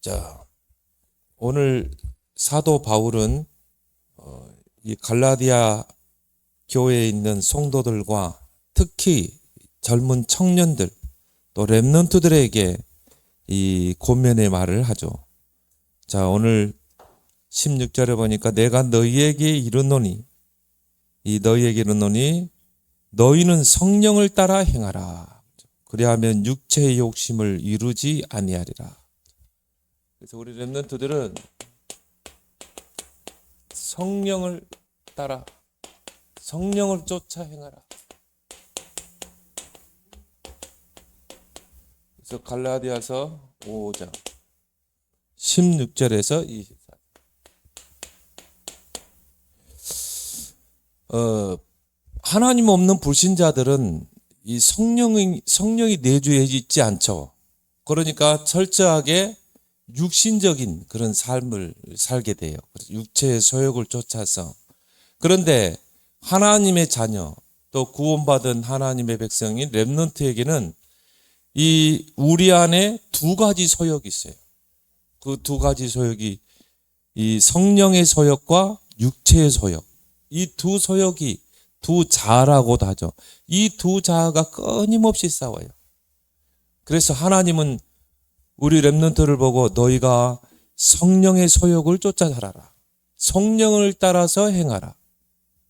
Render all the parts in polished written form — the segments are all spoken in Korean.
자, 오늘 사도 바울은 이 갈라디아 교회에 있는 성도들과 특히 젊은 청년들 또 렘넌트들에게 이 권면의 말을 하죠. 자, 오늘 16절에 보니까 내가 너희에게 이르노니 너희는 성령을 따라 행하라. 그리하면 육체의 욕심을 이루지 아니하리라. 그래서 우리 렘넌트들은 성령을 따라 성령을 쫓아 행하라. 그래서 갈라디아서 5장 16절에서 24절. 하나님 없는 불신자들은 이 성령이 내주에 있지 않죠. 그러니까 철저하게 육신적인 그런 삶을 살게 돼요. 육체의 소욕을 쫓아서. 그런데 하나님의 자녀 또 구원받은 하나님의 백성인 렘넌트에게는 이 우리 안에 두 가지 소욕이 있어요. 그 두 가지 소욕이 이 성령의 소욕과 육체의 소욕. 이 두 소욕이 두 자아라고도 하죠. 이 두 자아가 끊임없이 싸워요. 그래서 하나님은 우리 렘넌트를 보고 너희가 성령의 소욕을 쫓아 살아라. 성령을 따라서 행하라.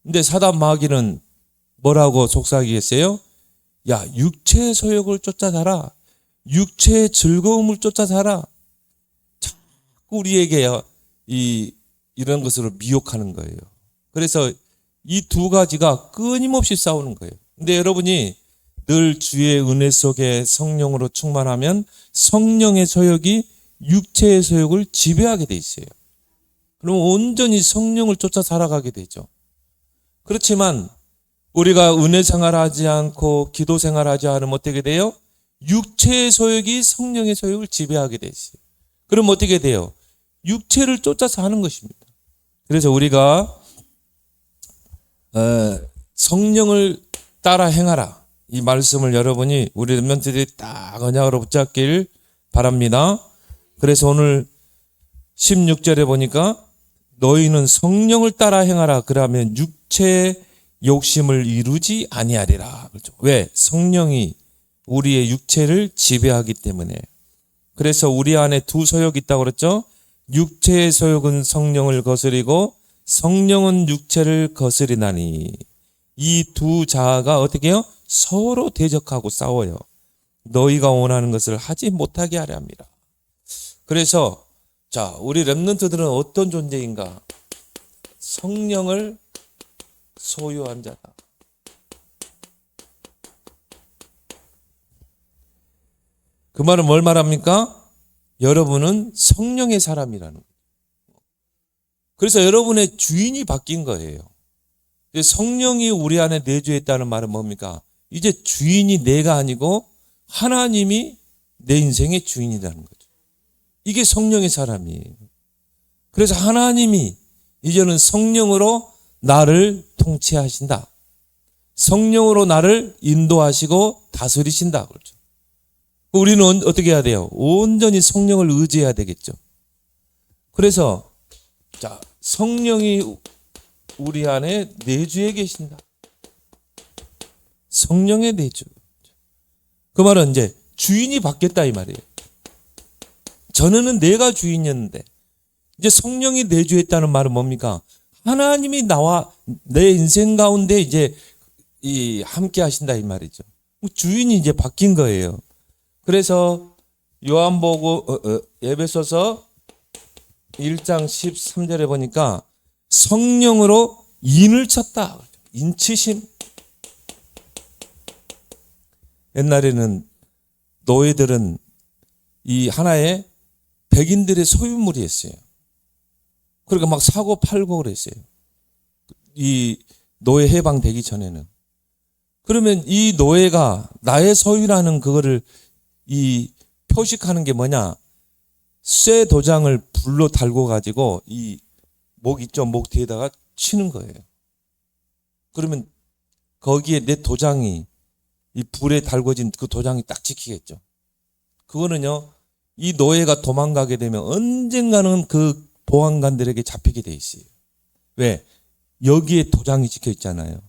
근데 사단 마귀는 뭐라고 속삭이겠어요? 야, 육체의 소욕을 쫓아 살아. 육체의 즐거움을 쫓아 살아. 자꾸 우리에게 이런 것으로 미혹하는 거예요. 그래서 이 두 가지가 끊임없이 싸우는 거예요. 근데 여러분이 늘 주의 은혜 속에 성령으로 충만하면 성령의 소욕이 육체의 소욕을 지배하게 돼 있어요. 그럼 온전히 성령을 쫓아 살아가게 되죠. 그렇지만 우리가 은혜 생활하지 않고 기도 생활하지 않으면 어떻게 돼요? 육체의 소욕이 성령의 소욕을 지배하게 돼 있어요. 그럼 어떻게 돼요? 육체를 쫓아서 하는 것입니다. 그래서 우리가 성령을 따라 행하라. 이 말씀을 여러분이 우리 렘넌트들이 딱 언약으로 붙잡길 바랍니다. 그래서 오늘 16절에 보니까 너희는 성령을 따라 행하라. 그러면 육체의 욕심을 이루지 아니하리라. 그렇죠? 왜? 성령이 우리의 육체를 지배하기 때문에. 그래서 우리 안에 두 소욕이 있다고 그랬죠? 육체의 소욕은 성령을 거스리고 성령은 육체를 거스리나니. 이 두 자아가 어떻게 해요? 서로 대적하고 싸워요. 너희가 원하는 것을 하지 못하게 하려 합니다. 그래서 자, 우리 렘넌트들은 어떤 존재인가? 성령을 소유한 자다. 그 말은 뭘 말합니까? 여러분은 성령의 사람이라는 거예요. 그래서 여러분의 주인이 바뀐 거예요. 성령이 우리 안에 내주했다는 말은 뭡니까? 이제 주인이 내가 아니고 하나님이 내 인생의 주인이라는 거죠. 이게 성령의 사람이에요. 그래서 하나님이 이제는 성령으로 나를 통치하신다. 성령으로 나를 인도하시고 다스리신다. 그렇죠. 우리는 어떻게 해야 돼요? 온전히 성령을 의지해야 되겠죠. 그래서 자, 성령이 우리 안에 내주에 계신다. 성령의 내주. 그 말은 이제 주인이 바뀌었다 이 말이에요. 전에는 내가 주인이었는데 이제 성령이 내주했다는 말은 뭡니까? 하나님이 나와 내 인생 가운데 이제 함께 하신다 이 말이죠. 주인이 이제 바뀐 거예요. 그래서 에베소서 1장 13절에 보니까 성령으로 인을 쳤다. 인치심. 옛날에는 노예들은 이 하나의 백인들의 소유물이었어요. 그러니까 막 사고 팔고 그랬어요. 이 노예 해방되기 전에는. 그러면 이 노예가 나의 소유라는 그거를 이 표식하는 게 뭐냐? 쇠 도장을 불로 달고 가지고 이 목 있죠? 목 뒤에다가 치는 거예요. 그러면 거기에 내 도장이 이 불에 달궈진 그 도장이 딱 찍히겠죠. 그거는요, 이 노예가 도망가게 되면 언젠가는 그 보안관들에게 잡히게 돼 있어요. 왜? 여기에 도장이 찍혀 있잖아요.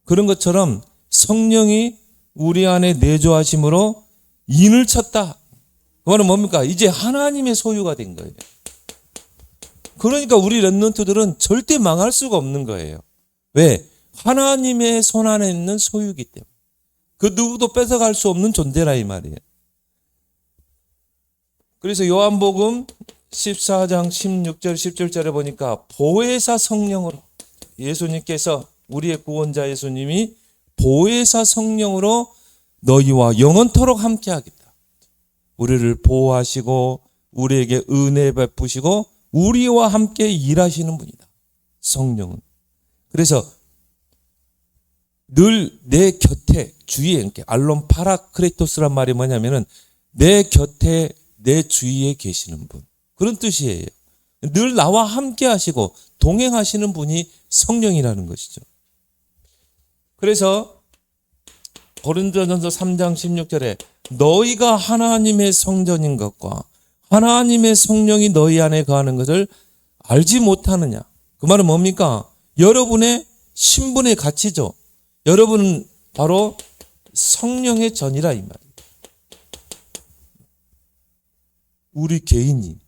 그런 것처럼 성령이 우리 안에 내주하심으로 인을 쳤다. 그 말은 뭡니까? 이제 하나님의 소유가 된 거예요. 그러니까 우리 렘넌트들은 절대 망할 수가 없는 거예요. 왜? 하나님의 손 안에 있는 소유이기 때문에. 그 누구도 뺏어갈 수 없는 존재라 이 말이에요. 그래서 요한복음 14장 16절 17절에 보니까 보혜사 성령으로 예수님께서 우리의 구원자 예수님이 보혜사 성령으로 너희와 영원토록 함께 하겠다. 우리를 보호하시고 우리에게 은혜 베푸시고 우리와 함께 일하시는 분이다. 성령은. 그래서 늘 내 곁에 주위에 이렇게 알론 파라크레토스란 말이 뭐냐면은 내 곁에 내 주위에 계시는 분. 그런 뜻이에요. 늘 나와 함께 하시고 동행하시는 분이 성령이라는 것이죠. 그래서 고린도전서 3장 16절에 너희가 하나님의 성전인 것과 하나님의 성령이 너희 안에 거하는 것을 알지 못하느냐. 그 말은 뭡니까? 여러분의 신분의 가치죠. 여러분은 바로 성령의 전이라 이 말이에요. 우리 개인이.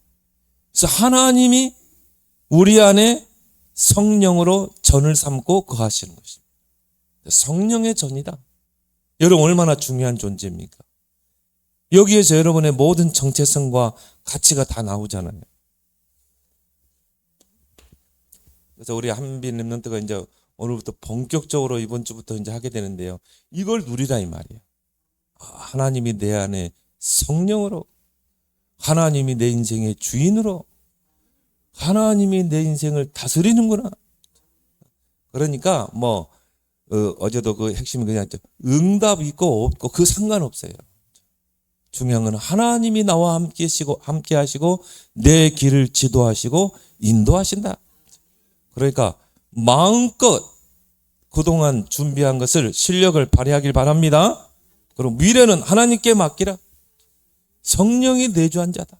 그래서 하나님이 우리 안에 성령으로 전을 삼고 거하시는 것입니다. 성령의 전이다. 여러분 얼마나 중요한 존재입니까? 여기에서 여러분의 모든 정체성과 가치가 다 나오잖아요. 그래서 우리 한빈 렘넌트가 이제 오늘부터 본격적으로 이번 주부터 이제 하게 되는데요. 이걸 누리라 이 말이에요. 하나님이 내 안에 성령으로, 하나님이 내 인생의 주인으로, 하나님이 내 인생을 다스리는구나. 그러니까 어제도 그 핵심이 그냥 응답 있고 없고 그 상관없어요. 중요한 건 하나님이 나와 함께 하시고 내 길을 지도하시고 인도하신다. 그러니까 마음껏 그동안 준비한 것을 실력을 발휘하길 바랍니다. 그리고 미래는 하나님께 맡기라. 성령이 내주한 자다.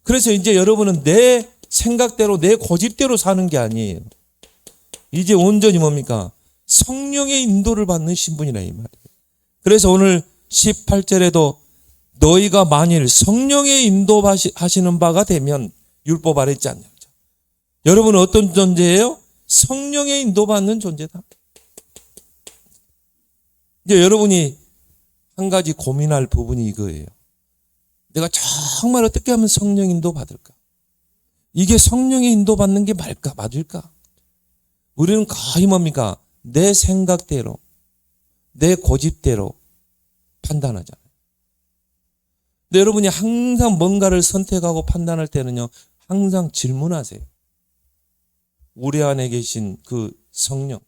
그래서 이제 여러분은 내 생각대로 내 고집대로 사는 게 아니에요. 이제 온전히 뭡니까? 성령의 인도를 받는 신분이라 이 말이에요. 그래서 오늘 18절에도 너희가 만일 성령의 인도하시는 바가 되면 율법 아래 있지 않냐. 여러분은 어떤 존재예요? 성령의 인도받는 존재다. 이제 여러분이 한 가지 고민할 부분이 이거예요. 내가 정말 어떻게 하면 성령 인도 받을까? 이게 성령의 인도 받는 게 맞을까? 우리는 거의 뭡니까? 내 생각대로, 내 고집대로 판단하잖아요. 근데 여러분이 항상 뭔가를 선택하고 판단할 때는요, 항상 질문하세요. 우리 안에 계신 그 성령.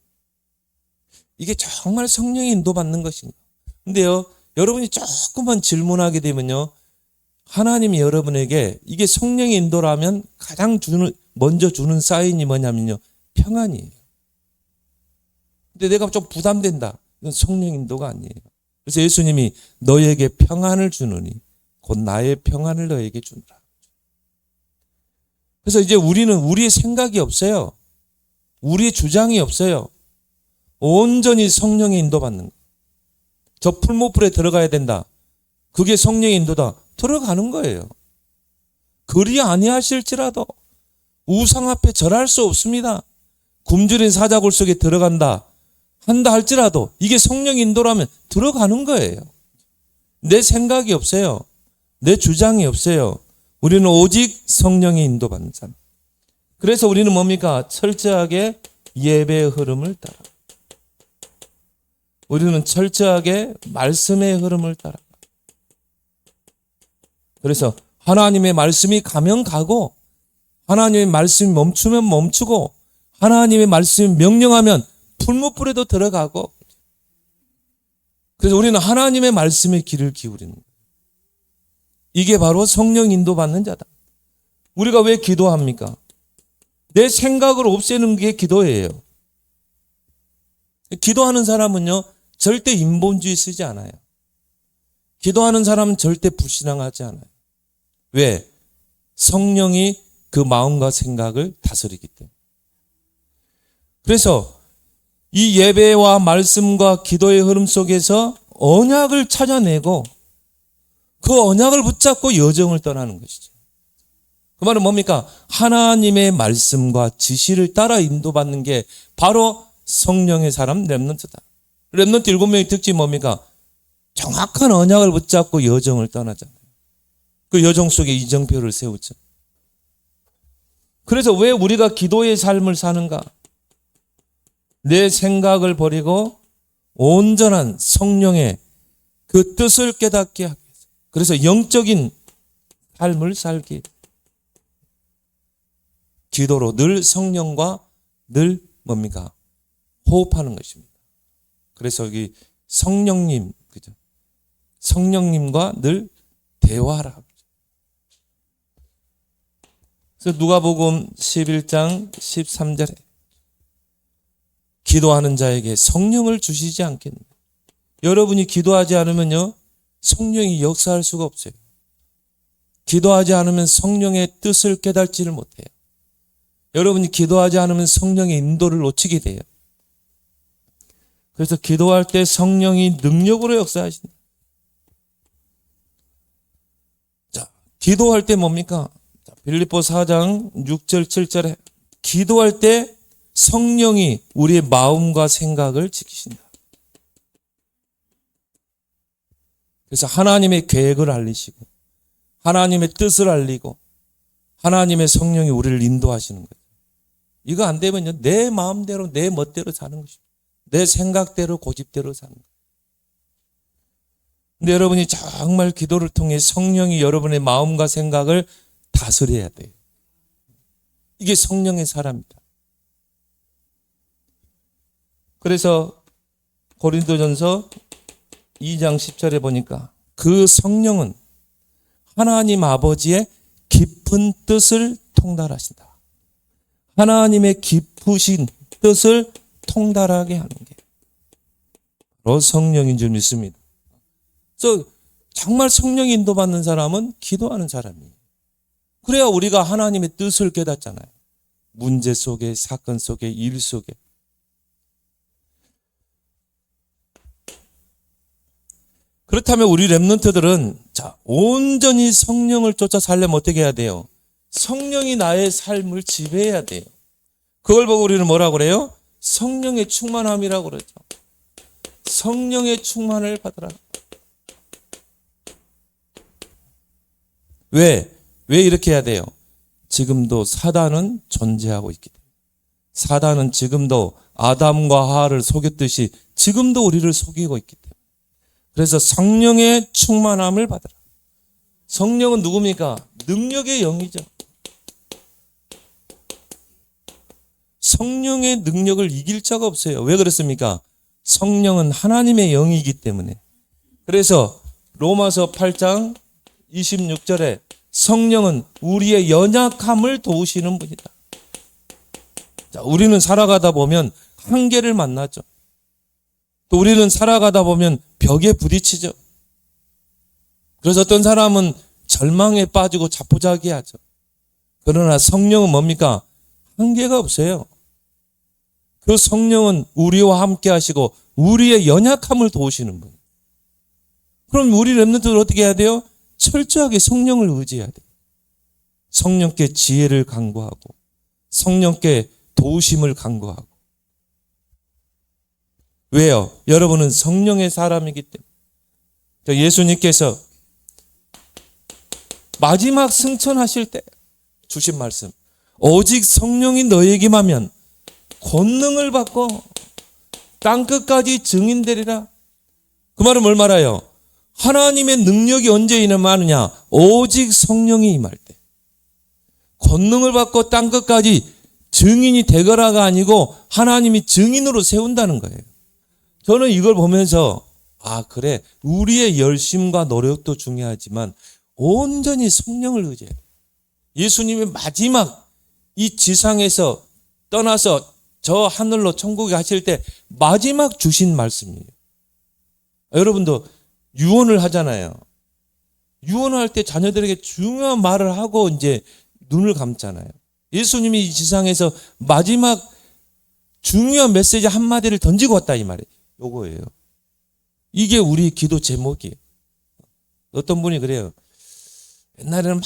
이게 정말 성령이 인도받는 것인가? 근데요, 여러분이 조금만 질문하게 되면요, 하나님이 여러분에게 이게 성령의 인도라면 가장 먼저 주는 사인이 뭐냐면요, 평안이에요. 근데 내가 좀 부담된다. 이건 성령 인도가 아니에요. 그래서 예수님이 너희에게 평안을 주느니 곧 나의 평안을 너희에게 주노라. 그래서 이제 우리는 우리의 생각이 없어요. 우리의 주장이 없어요. 온전히 성령의 인도받는 거예요. 저 풀무불에 들어가야 된다. 그게 성령의 인도다. 들어가는 거예요. 그리 아니하실지라도 우상 앞에 절할 수 없습니다. 굶주린 사자굴 속에 들어간다 한다 할지라도 이게 성령의 인도라면 들어가는 거예요. 내 생각이 없어요. 내 주장이 없어요. 우리는 오직 성령의 인도받는 사람. 그래서 우리는 뭡니까? 철저하게 예배의 흐름을 따라. 우리는 철저하게 말씀의 흐름을 따라. 그래서 하나님의 말씀이 가면 가고 하나님의 말씀이 멈추면 멈추고 하나님의 말씀이 명령하면 풀무불에도 들어가고 그래서 우리는 하나님의 말씀에 귀를 기울이는 거예요. 이게 바로 성령 인도받는 자다. 우리가 왜 기도합니까? 내 생각을 없애는 게 기도예요. 기도하는 사람은요, 절대 인본주의 쓰지 않아요. 기도하는 사람은 절대 불신앙하지 않아요. 왜? 성령이 그 마음과 생각을 다스리기 때문에. 그래서 이 예배와 말씀과 기도의 흐름 속에서 언약을 찾아내고 그 언약을 붙잡고 여정을 떠나는 것이죠. 그 말은 뭡니까? 하나님의 말씀과 지시를 따라 인도받는 게 바로 성령의 사람 렘넌트다. 렘넌트 7명의 특징이 뭡니까? 정확한 언약을 붙잡고 여정을 떠나잖아요. 그 여정 속에 이정표를 세우죠. 그래서 왜 우리가 기도의 삶을 사는가? 내 생각을 버리고 온전한 성령의 그 뜻을 깨닫게 하기 위해서. 그래서 영적인 삶을 살기. 기도로 늘 성령과 늘 뭡니까? 호흡하는 것입니다. 그래서 여기 성령님, 그죠? 성령님과 늘 대화하라. 그래서 누가복음 11장 13절에 기도하는 자에게 성령을 주시지 않겠느냐. 여러분이 기도하지 않으면요, 성령이 역사할 수가 없어요. 기도하지 않으면 성령의 뜻을 깨닫지를 못해요. 여러분이 기도하지 않으면 성령의 인도를 놓치게 돼요. 그래서 기도할 때 성령이 능력으로 역사하신다. 자, 기도할 때 뭡니까? 빌립보 4장 6절 7절에 기도할 때 성령이 우리의 마음과 생각을 지키신다. 그래서 하나님의 계획을 알리시고 하나님의 뜻을 알리고 하나님의 성령이 우리를 인도하시는 거예요. 이거 안 되면요, 내 마음대로 내 멋대로 사는 것입니다. 내 생각대로 고집대로 사는 거예요. 근데 여러분이 정말 기도를 통해 성령이 여러분의 마음과 생각을 다스려야 돼요. 이게 성령의 사람이다. 그래서 고린도전서 2장 10절에 보니까 그 성령은 하나님 아버지의 깊은 뜻을 통달하신다. 하나님의 깊으신 뜻을 통달하게 하는 게 바로 성령인 줄 믿습니다. 그래서 정말 성령 인도받는 사람은 기도하는 사람이에요. 그래야 우리가 하나님의 뜻을 깨닫잖아요. 문제 속에, 사건 속에, 일 속에. 그렇다면 우리 렘넌트들은 자, 온전히 성령을 쫓아 살려면 어떻게 해야 돼요? 성령이 나의 삶을 지배해야 돼요. 그걸 보고 우리는 뭐라고 그래요? 성령의 충만함이라고 그러죠. 성령의 충만을 받으라. 왜 이렇게 해야 돼요? 지금도 사단은 존재하고 있기 때문에. 사단은 지금도 아담과 하와를 속였듯이 지금도 우리를 속이고 있기 때문에. 그래서 성령의 충만함을 받으라. 성령은 누굽니까? 능력의 영이죠. 성령의 능력을 이길 자가 없어요. 왜 그렇습니까? 성령은 하나님의 영이기 때문에. 그래서 로마서 8장 26절에 성령은 우리의 연약함을 도우시는 분이다. 자, 우리는 살아가다 보면 한계를 만나죠. 또 우리는 살아가다 보면 벽에 부딪히죠. 그래서 어떤 사람은 절망에 빠지고 자포자기하죠. 그러나 성령은 뭡니까? 한계가 없어요. 그 성령은 우리와 함께 하시고 우리의 연약함을 도우시는 분. 그럼 우리 렘넌트들 어떻게 해야 돼요? 철저하게 성령을 의지해야 돼요. 성령께 지혜를 간구하고 성령께 도우심을 간구하고. 왜요? 여러분은 성령의 사람이기 때문에. 예수님께서 마지막 승천하실 때 주신 말씀, 오직 성령이 너에게 임하면 권능을 받고 땅끝까지 증인되리라. 그 말은 뭘 말해요? 하나님의 능력이 언제 임하느냐? 오직 성령이 임할 때. 권능을 받고 땅끝까지 증인이 되거라가 아니고 하나님이 증인으로 세운다는 거예요. 저는 이걸 보면서 그래, 우리의 열심과 노력도 중요하지만 온전히 성령을 의지해야 돼요. 예수님이 마지막 이 지상에서 떠나서 저 하늘로 천국에 가실 때 마지막 주신 말씀이에요. 여러분도 유언을 하잖아요. 유언할 때 자녀들에게 중요한 말을 하고 이제 눈을 감잖아요. 예수님이 이 지상에서 마지막 중요한 메시지 한마디를 던지고 왔다 이 말이에요. 요거예요. 이게 우리 기도 제목이에요. 어떤 분이 그래요. 옛날에는 막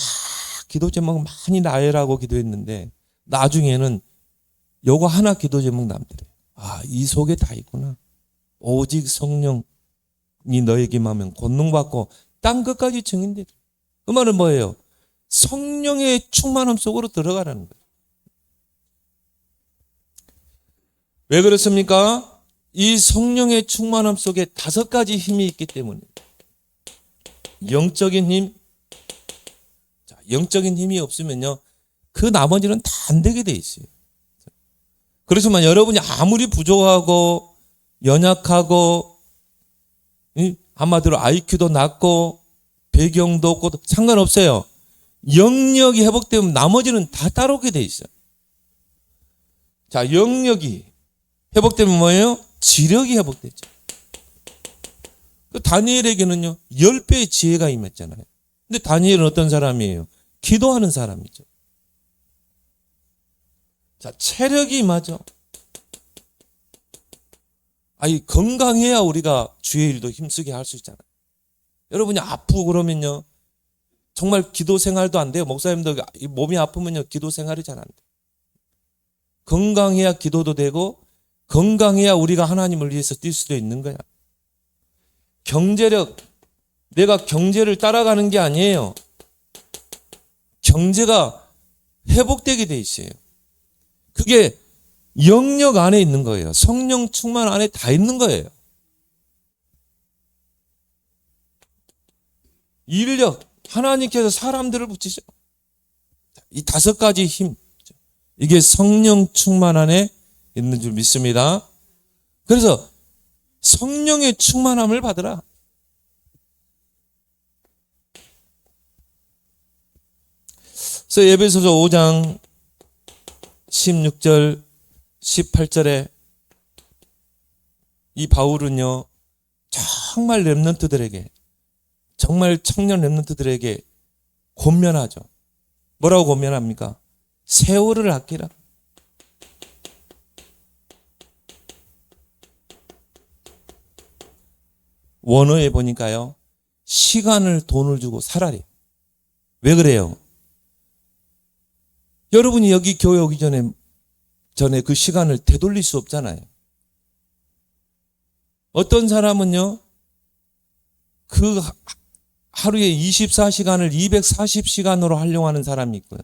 기도 제목 많이 나열하고 기도했는데 나중에는 요거 하나 기도 제목 남더래요. 아, 이 속에 다 있구나. 오직 성령이 너에게 임하면 권능받고 땅 끝까지 증인되리. 그 말은 뭐예요? 성령의 충만함 속으로 들어가라는 거예요. 왜 그렇습니까? 이 성령의 충만함 속에 5가지 힘이 있기 때문에 영적인 힘, 자, 영적인 힘이 없으면요 그 나머지는 다 안 되게 돼 있어요. 그렇지만 여러분이 아무리 부족하고 연약하고 한마디로 IQ도 낮고 배경도 없고 상관없어요. 영역이 회복되면 나머지는 다 따라오게 돼 있어요. 자, 영역이 회복되면 뭐예요? 지력이 회복되죠. 그 다니엘에게는요 10배의 지혜가 임했잖아요. 근데 다니엘은 어떤 사람이에요? 기도하는 사람이죠. 자, 체력이 임하죠. 아니, 건강해야 우리가 주의 일도 힘쓰게 할 수 있잖아요. 여러분이 아프고 그러면요 정말 기도 생활도 안 돼요. 목사님도 몸이 아프면요 기도 생활이 잘 안 돼요. 건강해야 기도도 되고 건강해야 우리가 하나님을 위해서 뛸 수도 있는 거야. 경제력, 내가 경제를 따라가는 게 아니에요. 경제가 회복되게 돼 있어요. 그게 영역 안에 있는 거예요. 성령 충만 안에 다 있는 거예요. 인력, 하나님께서 사람들을 붙이죠. 이 5가지 힘, 이게 성령 충만 안에 있는 줄 믿습니다. 그래서 성령의 충만함을 받으라. 그래서 에베소서 5장 16절 18절에 이 바울은요 정말 렘넌트들에게, 정말 청년 렘넌트들에게 권면하죠. 뭐라고 권면합니까? 세월을 아끼라. 원어에 보니까요 시간을 돈을 주고 살아래. 왜 그래요? 여러분이 여기 교회 오기 전에 그 시간을 되돌릴 수 없잖아요. 어떤 사람은요 그 하루에 24시간을 240시간으로 활용하는 사람이 있고요.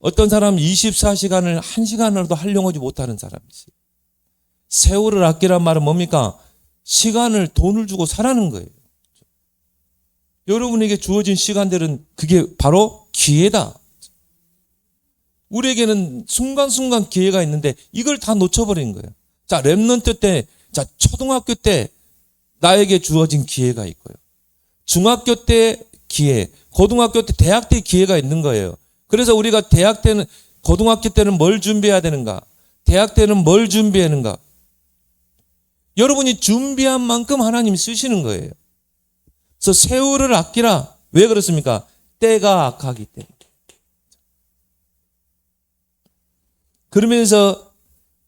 어떤 사람은 24시간을 1시간으로도 활용하지 못하는 사람이 있어요. 세월을 아끼란 말은 뭡니까? 시간을 돈을 주고 사라는 거예요. 여러분에게 주어진 시간들은 그게 바로 기회다. 우리에게는 순간순간 기회가 있는데 이걸 다 놓쳐버린 거예요. 자, 렘넌트 때, 자, 초등학교 때 나에게 주어진 기회가 있고요. 중학교 때 기회, 고등학교 때, 대학 때 기회가 있는 거예요. 그래서 우리가 대학 때는, 고등학교 때는 뭘 준비해야 되는가? 대학 때는 뭘 준비하는가? 여러분이 준비한 만큼 하나님이 쓰시는 거예요. 그래서 세월을 아끼라. 왜 그렇습니까? 때가 악하기 때문에. 그러면서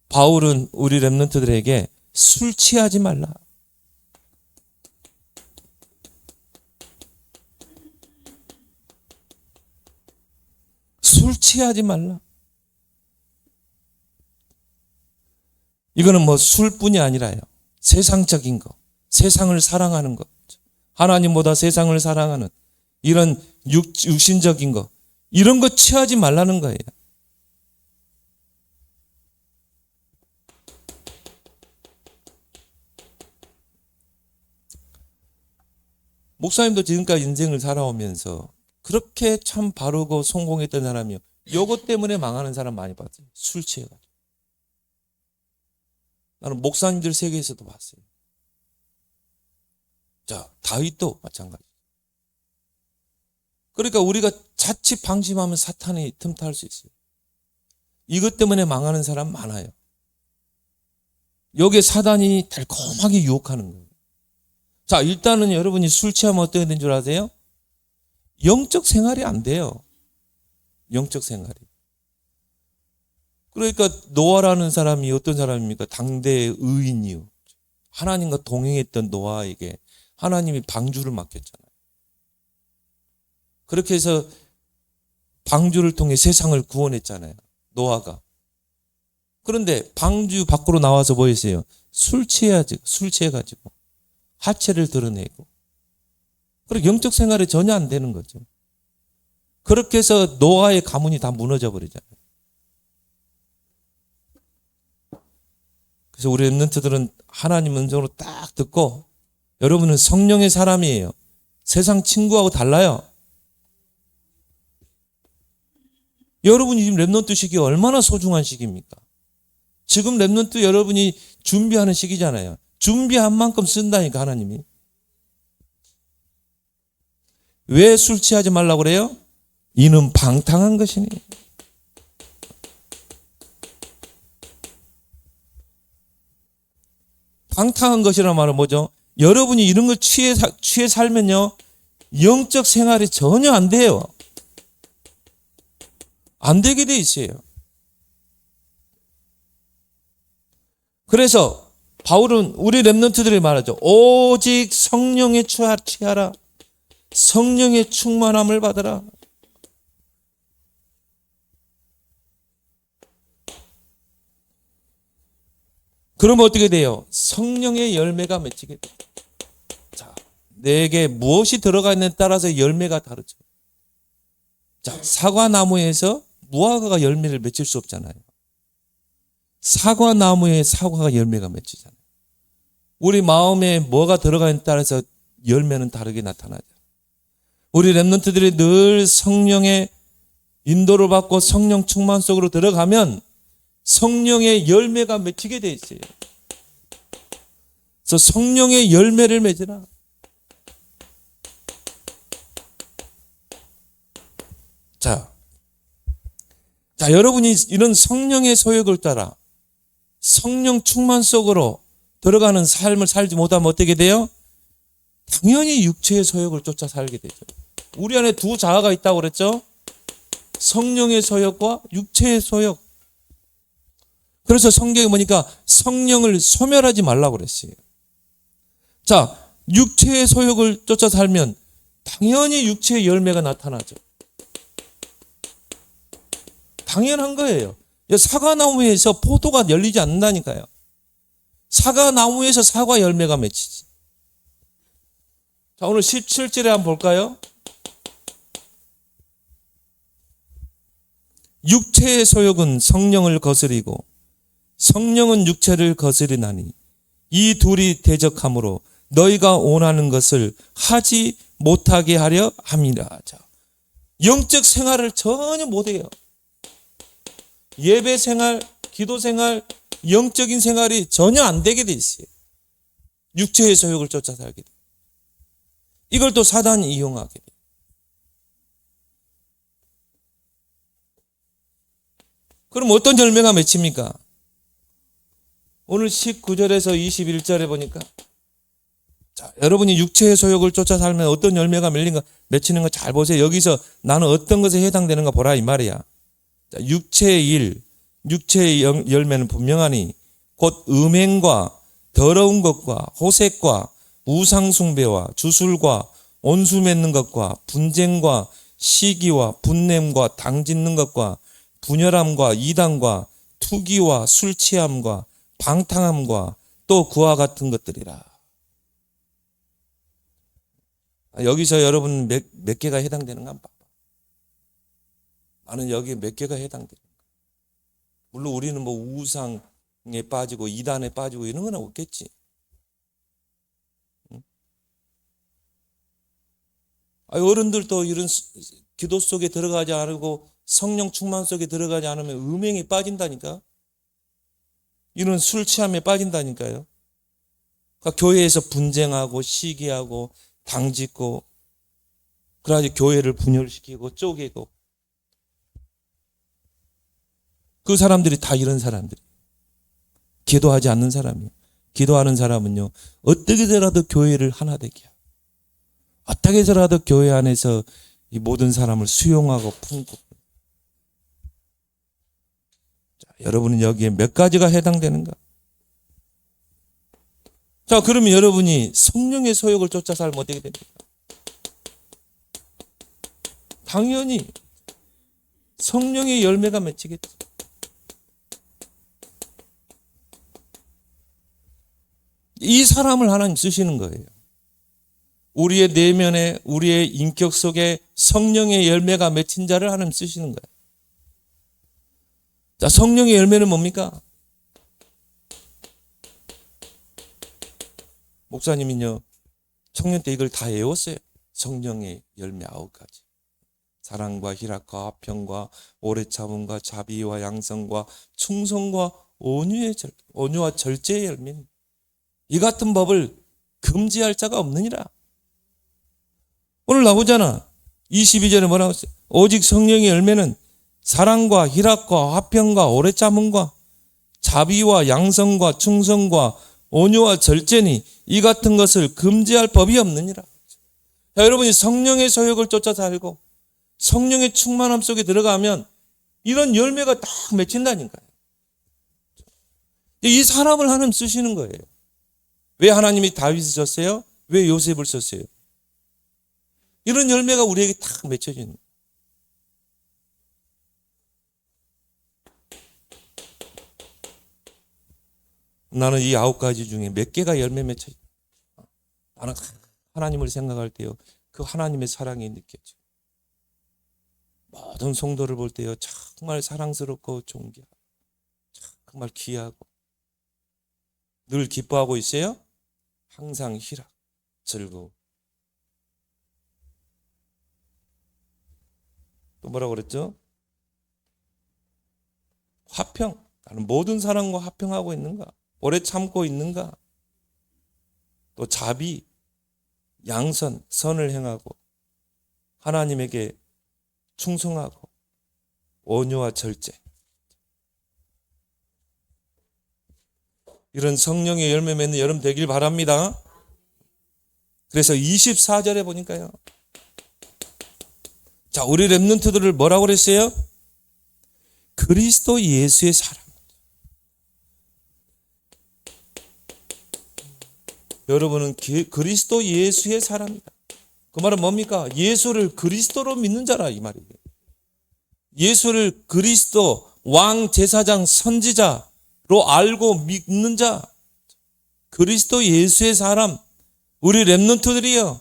바울은 우리 렘넌트들에게 술 취하지 말라. 술 취하지 말라. 이거는 뭐 술뿐이 아니라요. 세상적인 거, 세상을 사랑하는 것, 하나님보다 세상을 사랑하는 이런 육신적인 거, 이런 거 취하지 말라는 거예요. 목사님도 지금까지 인생을 살아오면서 그렇게 참 바르고 성공했던 사람이요. 요것 때문에 망하는 사람 많이 봤어요. 술 취해가지고. 나는 목사님들 세계에서도 봤어요. 자, 다윗도 마찬가지. 그러니까 우리가 자칫 방심하면 사탄이 틈탈 수 있어요. 이것 때문에 망하는 사람 많아요. 여기에 사단이 달콤하게 유혹하는 거예요. 자, 일단은 여러분이 술 취하면 어떻게 되는 줄 아세요? 영적 생활이 안 돼요. 영적 생활이. 그러니까 노아라는 사람이 어떤 사람입니까? 당대의 의인이요. 하나님과 동행했던 노아에게 하나님이 방주를 맡겼잖아요. 그렇게 해서 방주를 통해 세상을 구원했잖아요. 노아가. 그런데 방주 밖으로 나와서 뭐 했어요? 술 취해가지고 하체를 드러내고. 그리고 영적 생활이 전혀 안 되는 거죠. 그렇게 해서 노아의 가문이 다 무너져 버리잖아요. 그래서 우리 랩런트들은 하나님 음성으로 딱 듣고, 여러분은 성령의 사람이에요. 세상 친구하고 달라요. 여러분이 지금 랩런트 시기 얼마나 소중한 시기입니까? 지금 랩런트 여러분이 준비하는 시기잖아요. 준비한 만큼 쓴다니까 하나님이. 왜 술 취하지 말라고 그래요? 이는 방탕한 것이니. 방탕한 것이란 말은 뭐죠? 여러분이 이런 걸 취해 살면요, 영적 생활이 전혀 안 돼요. 안 되게 돼 있어요. 그래서 바울은 우리 랩런트들이 말하죠. 오직 성령에 취하라. 성령의 충만함을 받으라. 그러면 어떻게 돼요? 성령의 열매가 맺히게 돼요. 자, 내게 무엇이 들어가 있느냐에 따라서 열매가 다르죠. 자, 사과나무에서 무화과가 열매를 맺힐 수 없잖아요. 사과나무에 사과가 열매가 맺히잖아요. 우리 마음에 뭐가 들어가 있느냐에 따라서 열매는 다르게 나타나죠. 우리 랩런트들이 늘 성령의 인도를 받고 성령 충만 속으로 들어가면 성령의 열매가 맺히게 돼 있어요. 그래서 성령의 열매를 맺으라. 자, 여러분이 이런 성령의 소욕을 따라 성령 충만 속으로 들어가는 삶을 살지 못하면 어떻게 돼요? 당연히 육체의 소욕을 쫓아 살게 되죠. 우리 안에 두 자아가 있다고 그랬죠? 성령의 소욕과 육체의 소욕. 그래서 성경에 보니까 성령을 소멸하지 말라고 그랬어요. 자, 육체의 소욕을 쫓아 살면 당연히 육체의 열매가 나타나죠. 당연한 거예요. 사과나무에서 포도가 열리지 않는다니까요. 사과나무에서 사과 열매가 맺히지. 자, 오늘 17절에 한번 볼까요? 육체의 소욕은 성령을 거스리고 성령은 육체를 거스리나니 이 둘이 대적하므로 너희가 원하는 것을 하지 못하게 하려 함이라. 자, 영적 생활을 전혀 못해요. 예배 생활, 기도 생활, 영적인 생활이 전혀 안 되게 돼 있어요. 육체의 소욕을 쫓아 살게 돼. 이걸 또 사단이 이용하게 돼. 그럼 어떤 열매가 맺힙니까? 오늘 19절에서 21절에 보니까, 자, 여러분이 육체의 소욕을 쫓아 살면 어떤 열매가 맺히는 거 잘 보세요. 여기서 나는 어떤 것에 해당되는가 보라 이 말이야. 자, 육체의 일, 육체의 열매는 분명하니 곧 음행과 더러운 것과 호색과 우상숭배와 주술과 온수 맺는 것과 분쟁과 시기와 분냄과 당짓는 것과 분열함과 이단과 투기와 술 취함과 방탕함과 또 그와 같은 것들이라. 여기서 여러분 몇 개가 해당되는가 한번 봐봐. 나는 여기에 몇 개가 해당되는가. 물론 우리는 뭐 우상에 빠지고 이단에 빠지고 이런 건 없겠지. 어른들도 이런 기도 속에 들어가지 않고 성령 충만 속에 들어가지 않으면 음행에 빠진다니까. 이런 술 취함에 빠진다니까요. 그러니까 교회에서 분쟁하고 시기하고 당짓고 그래야지 교회를 분열시키고 쪼개고. 그 사람들이 다 이런 사람들이. 기도하지 않는 사람이에요. 기도하는 사람은요, 어떻게 해서라도 교회를 하나 되게 하고, 어떻게 해서라도 교회 안에서 이 모든 사람을 수용하고 품고. 자, 여러분은 여기에 몇 가지가 해당되는가? 자, 그러면 여러분이 성령의 소욕을 쫓아 살면 어떻게 됩니까? 당연히 성령의 열매가 맺히겠죠. 이 사람을 하나님 쓰시는 거예요. 우리의 내면에, 우리의 인격 속에 성령의 열매가 맺힌 자를 하나님 쓰시는 거예요. 자, 성령의 열매는 뭡니까? 목사님은요, 청년 때 이걸 다 외웠어요. 성령의 열매 9가지. 사랑과 희락과 화평과 오래 참음과 자비와 양성과 충성과 온유와 절제의 열매는 이 같은 법을 금지할 자가 없느니라. 오늘 나오잖아. 22절에 뭐라고 했어요? 오직 성령의 열매는 사랑과 희락과 화평과 오래 참음과 자비와 양성과 충성과 온유와 절제니 이 같은 것을 금지할 법이 없느니라. 자, 여러분이 성령의 소욕을 쫓아 살고 성령의 충만함 속에 들어가면 이런 열매가 딱 맺힌다니까요. 이 사람을 하나님 쓰시는 거예요. 왜 하나님이 다윗을 썼어요? 왜 요셉을 썼어요? 이런 열매가 우리에게 딱 맺혀지는 거예요. 나는 이 9가지 중에 몇 개가 열매 맺혀요? 나는 하나님을 생각할 때요, 그 하나님의 사랑이 느껴져. 모든 성도를 볼 때요, 정말 사랑스럽고 존귀하고 정말 귀하고 늘 기뻐하고 있어요. 항상 희락, 즐거움. 또 뭐라고 그랬죠? 화평. 나는 모든 사람과 화평하고 있는가? 오래 참고 있는가? 또 자비, 양선, 선을 행하고 하나님에게 충성하고 온유와 절제. 이런 성령의 열매 맺는 여러분 되길 바랍니다. 그래서 24절에 보니까요. 자, 우리 렘넌트들을 뭐라고 그랬어요? 그리스도 예수의 사랑. 여러분은 그리스도 예수의 사람이다. 그 말은 뭡니까? 예수를 그리스도로 믿는 자라 이 말이에요. 예수를 그리스도 왕, 제사장, 선지자로 알고 믿는 자. 그리스도 예수의 사람. 우리 렘넌트들이요.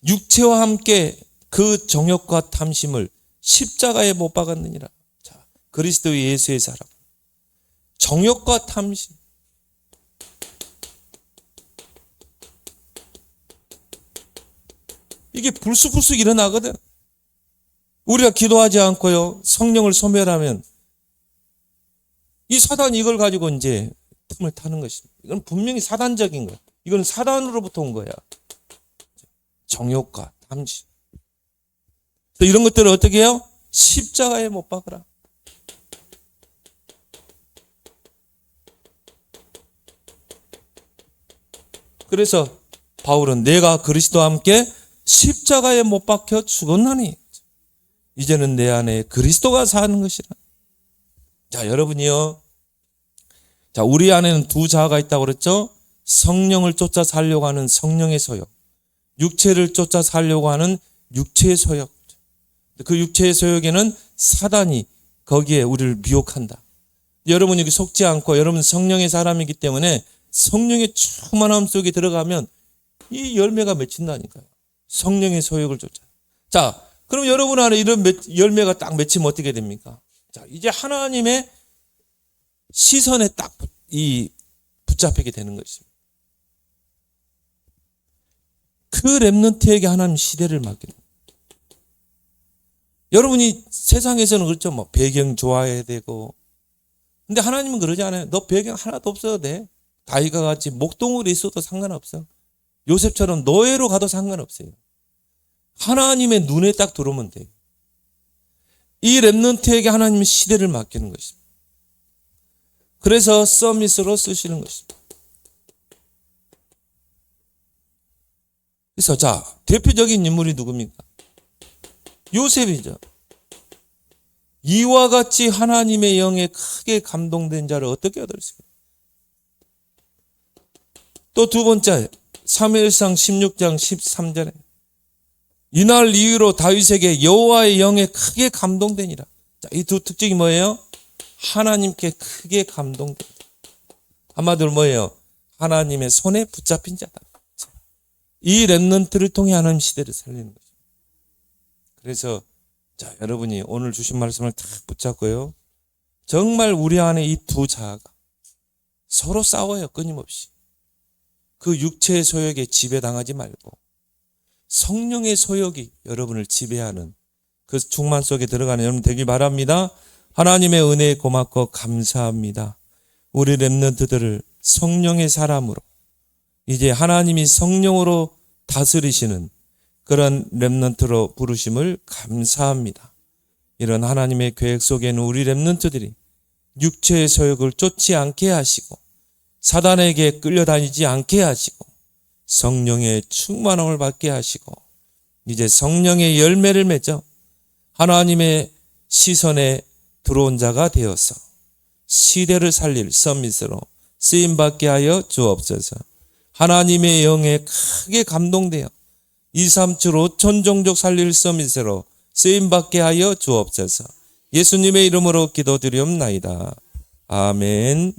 육체와 함께 그 정욕과 탐심을 십자가에 못 박았느니라. 자, 그리스도 예수의 사람. 정욕과 탐심. 이게 불쑥불쑥 일어나거든. 우리가 기도하지 않고요, 성령을 소멸하면 이 사단이 이걸 가지고 이제 틈을 타는 것입니다. 이건 분명히 사단적인 거야. 이건 사단으로부터 온 거야. 정욕과 탐심. 이런 것들을 어떻게 해요? 십자가에 못 박으라. 그래서 바울은 내가 그리스도와 함께 십자가에 못 박혀 죽었나니 이제는 내 안에 그리스도가 사는 것이라. 자, 여러분이요. 자, 우리 안에는 두 자아가 있다고 그랬죠? 성령을 쫓아 살려고 하는 성령의 소욕, 육체를 쫓아 살려고 하는 육체의 소욕. 그 육체의 소욕에는 사단이 거기에 우리를 미혹한다. 여러분 여기 속지 않고 여러분 성령의 사람이기 때문에 성령의 충만함 속에 들어가면 이 열매가 맺힌다니까요. 성령의 소욕을 쫓아. 자, 그럼 여러분 안에 이런 열매가 딱 맺히면 어떻게 됩니까? 자, 이제 하나님의 시선에 딱 붙잡히게 되는 것입니다. 그 렘넌트에게 하나님 시대를 맡기는 거예요. 여러분이 세상에서는 그렇죠. 뭐 배경 좋아해야 되고. 근데 하나님은 그러지 않아요. 너 배경 하나도 없어도 돼. 다윗과 같이 목동으로 있어도 상관없어. 요셉처럼 노예로 가도 상관없어요. 하나님의 눈에 딱 들어오면 돼요. 이 렘넌트에게 하나님의 시대를 맡기는 것입니다. 그래서 서밋으로 쓰시는 것입니다. 그래서 자, 대표적인 인물이 누굽니까? 요셉이죠. 이와 같이 하나님의 영에 크게 감동된 자를 어떻게 얻을 수 있어요? 또 두 번째, 사무엘상 16장 13절에 이날 이후로 다윗에게 여호와의 영에 크게 감동되니라. 자, 이 두 특징이 뭐예요? 하나님께 크게 감동된다. 한마디로 뭐예요? 하나님의 손에 붙잡힌 자다. 이 렘넌트를 통해 하나님 시대를 살리는 거죠. 그래서 자, 여러분이 오늘 주신 말씀을 딱 붙잡고요. 정말 우리 안에 이 두 자아가 서로 싸워요. 끊임없이. 그 육체의 소욕에 지배당하지 말고 성령의 소욕이 여러분을 지배하는 그 충만 속에 들어가는 여러분 되길 바랍니다. 하나님의 은혜에 고맙고 감사합니다. 우리 렘넌트들을 성령의 사람으로 이제 하나님이 성령으로 다스리시는 그런 렘넌트로 부르심을 감사합니다. 이런 하나님의 계획 속에는 우리 렘넌트들이 육체의 소욕을 쫓지 않게 하시고 사단에게 끌려다니지 않게 하시고 성령의 충만함을 받게 하시고 이제 성령의 열매를 맺어 하나님의 시선에 들어온 자가 되어서 시대를 살릴 서밋으로 쓰임받게 하여 주옵소서. 하나님의 영에 크게 감동되어 2, 3주 5천 종족 살릴 서밋으로 쓰임받게 하여 주옵소서. 예수님의 이름으로 기도드리옵나이다. 아멘.